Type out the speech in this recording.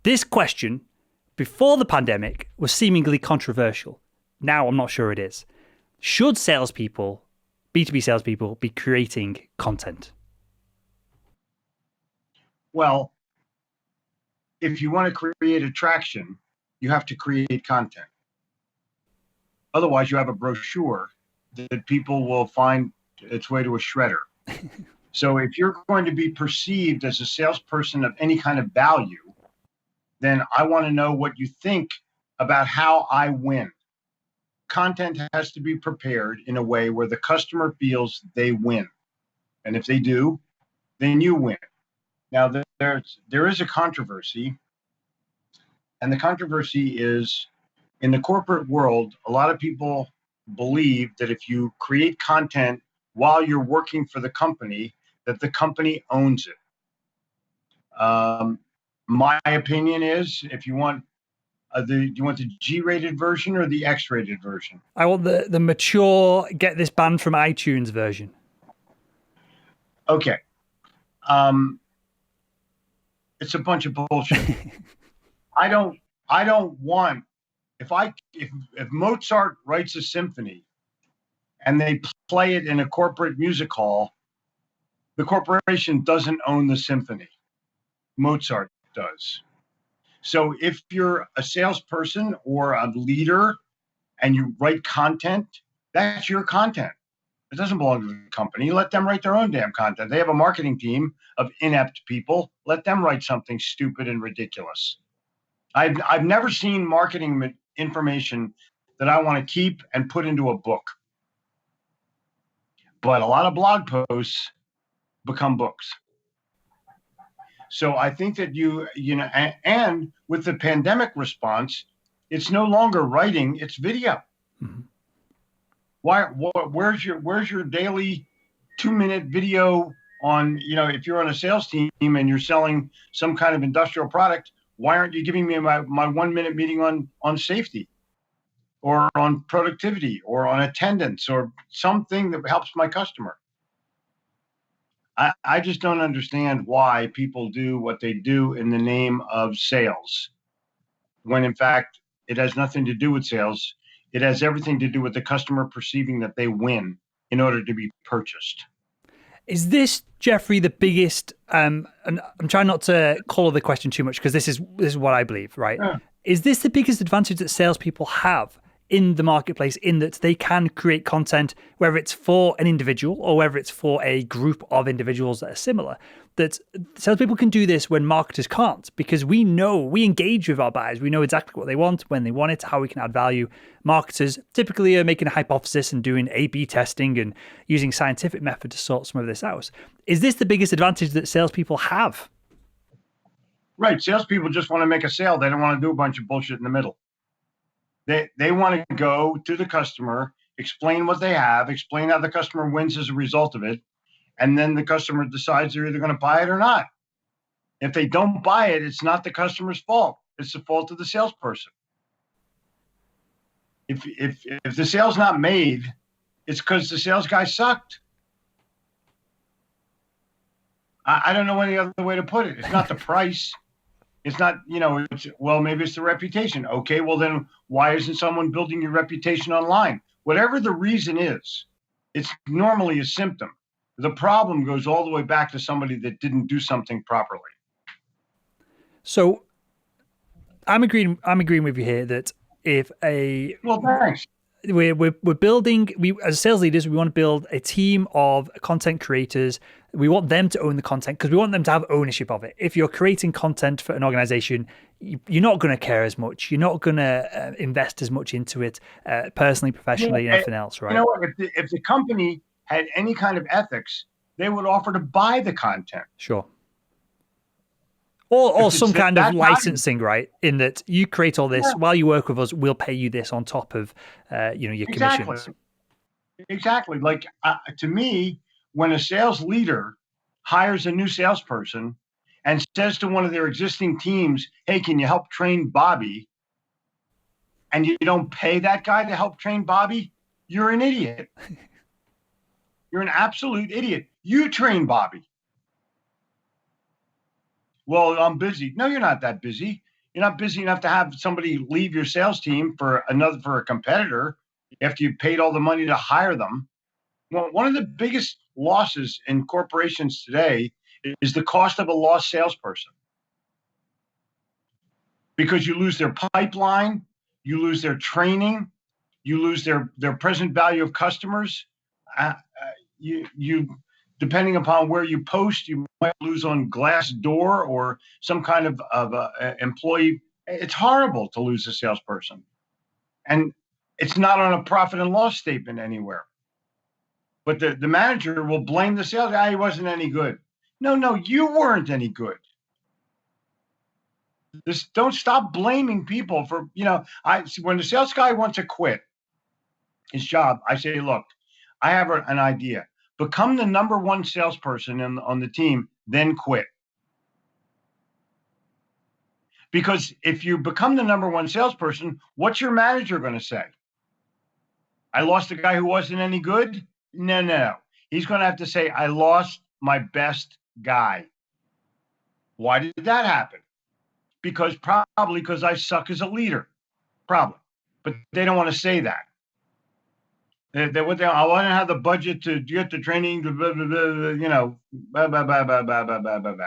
This question, before the pandemic, was seemingly controversial. Now I'm not sure it is. Should salespeople, B2B salespeople, be creating content? Well, if you want to create attraction, you have to create content. Otherwise, you have a brochure that people will find its way to a shredder. So if you're going to be perceived as a salesperson of any kind of value, then I want to know what you think about how I win. Content has to be prepared in a way where the customer feels they win. And if they do, then you win. Now, there is a controversy, and the controversy is in the corporate world, a lot of people believe that if you create content while you're working for the company, that the company owns it. My opinion is, if you want do you want the G-rated version or the X-rated version? I want the mature, get this banned from iTunes version. Okay. It's a bunch of bullshit. I don't want if Mozart writes a symphony and they play it in a corporate music hall, the corporation doesn't own the symphony. Mozart does. So if you're a salesperson or a leader and you write content, that's your content. It doesn't belong to the company. Let them write their own damn content. They have a marketing team of inept people. Let them write something stupid and ridiculous. I've never seen marketing information that I want to keep and put into a book. But a lot of blog posts become books. So I think that and with the pandemic response, it's no longer writing, it's video. Mm-hmm. Where's your daily 2-minute video on, if you're on a sales team and you're selling some kind of industrial product, why aren't you giving me my 1-minute meeting on safety or on productivity or on attendance or something that helps my customer? I just don't understand why people do what they do in the name of sales, when in fact it has nothing to do with sales. It has everything to do with the customer perceiving that they win in order to be purchased. Is this, Jeffrey, the biggest, and I'm trying not to color the question too much because this is what I believe, right? Yeah. Is this the biggest advantage that salespeople have in the marketplace, in that they can create content, whether it's for an individual or whether it's for a group of individuals that are similar, that salespeople can do this when marketers can't, because we engage with our buyers. We know exactly what they want, when they want it, how we can add value. Marketers typically are making a hypothesis and doing A/B testing and using scientific method to sort some of this out. Is this the biggest advantage that salespeople have? Right. Salespeople just want to make a sale. They don't want to do a bunch of bullshit in the middle. They want to go to the customer, explain what they have, explain how the customer wins as a result of it, and then the customer decides they're either going to buy it or not. If they don't buy it, it's not the customer's fault. It's the fault of the salesperson. If the sale's not made, it's because the sales guy sucked. I don't know any other way to put it. It's not the price. It's not, maybe it's the reputation. Okay, well then why isn't someone building your reputation online? Whatever the reason is, it's normally a symptom. The problem goes all the way back to somebody that didn't do something properly. So I'm agreeing with you here that if thanks. We're building, as sales leaders, we want to build a team of content creators. We want them to own the content because we want them to have ownership of it. If you're creating content for an organization, you're not going to care as much. You're not going to invest as much into it personally, professionally, and everything else, right? You know what? If the company had any kind of ethics, they would offer to buy the content. Sure. Or some kind of licensing, right? In that you create all this, while you work with us, we'll pay you this on top of, your commissions. Exactly. Like to me, when a sales leader hires a new salesperson and says to one of their existing teams, "Hey, can you help train Bobby?" and you don't pay that guy to help train Bobby, you're an idiot. You're an absolute idiot. You train Bobby. Well, I'm busy. No, you're not that busy. You're not busy enough to have somebody leave your sales team for a competitor after you paid all the money to hire them. Well, one of the biggest losses in corporations today is the cost of a lost salesperson, because you lose their pipeline, you lose their training, you lose their present value of customers. You depending upon where you post, you might lose on Glassdoor or some kind of employee. It's horrible to lose a salesperson, and it's not on a profit and loss statement anywhere. But the manager will blame the sales guy. He wasn't any good. No, you weren't any good. Just don't stop blaming people for, when the sales guy wants to quit his job, I say, look, I have an idea. Become the number one salesperson on the team, then quit. Because if you become the number one salesperson, what's your manager going to say? I lost a guy who wasn't any good? No. He's going to have to say, I lost my best guy. Why did that happen? Probably because I suck as a leader. Probably. But they don't want to say that. I want to have the budget to get the training, blah, blah, blah, blah, blah, blah, blah, blah, blah, blah.